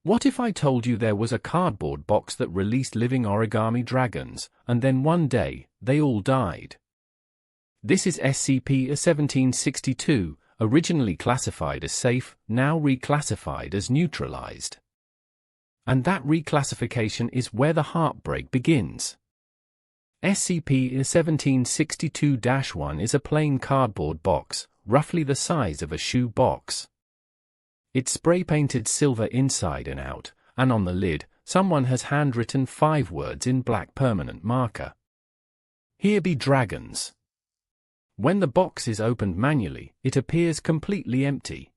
What if I told you there was a cardboard box that released living origami dragons, and then one day, they all died? This is SCP-1762, originally classified as safe, now reclassified as neutralized. And that reclassification is where the heartbreak begins. SCP-1762-1 is a plain cardboard box, roughly the size of a shoe box. It's spray-painted silver inside and out, and on the lid, someone has handwritten 5 words in black permanent marker. Here be dragons. When the box is opened manually, it appears completely empty.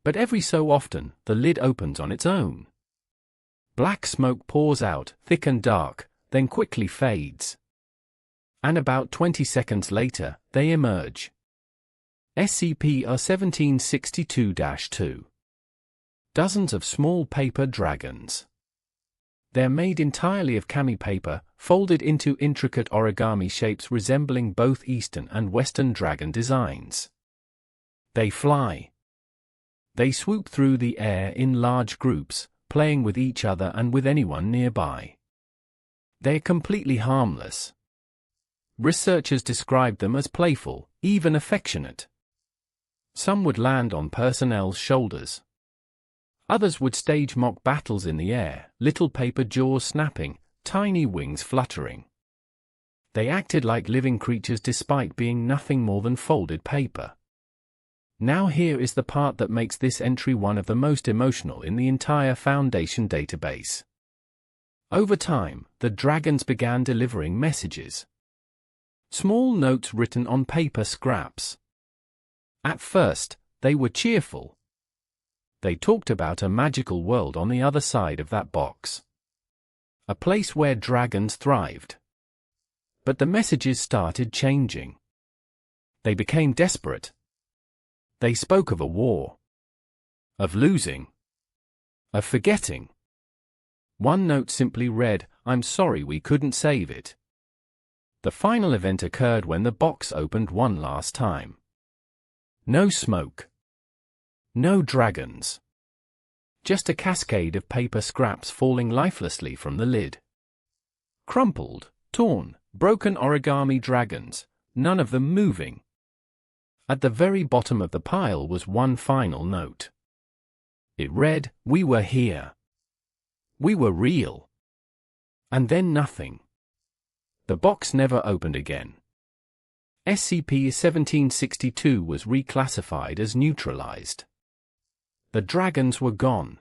But every so often, the lid opens on its own. Black smoke pours out, thick and dark, then quickly fades. And about 20 seconds later, they emerge. SCP-1762-2. Dozens of small paper dragons. They're made entirely of kami paper, folded into intricate origami shapes resembling both Eastern and Western dragon designs. They fly. They swoop through the air in large groups, playing with each other and with anyone nearby. They're completely harmless. Researchers described them as playful, even affectionate. Some would land on personnel's shoulders. Others would stage mock battles in the air, little paper jaws snapping, tiny wings fluttering. They acted like living creatures despite being nothing more than folded paper. Now here is the part that makes this entry one of the most emotional in the entire Foundation database. Over time, the dragons began delivering messages. Small notes written on paper scraps. At first, they were cheerful. They talked about a magical world on the other side of that box. A place where dragons thrived. But the messages started changing. They became desperate. They spoke of a war. Of losing. Of forgetting. One note simply read, "I'm sorry we couldn't save it." The final event occurred when the box opened one last time. No smoke. No dragons. Just a cascade of paper scraps falling lifelessly from the lid. Crumpled, torn, broken origami dragons, none of them moving. At the very bottom of the pile was one final note. It read, "We were here. We were real." And then nothing. The box never opened again. SCP-1762 was reclassified as neutralized. The dragons were gone.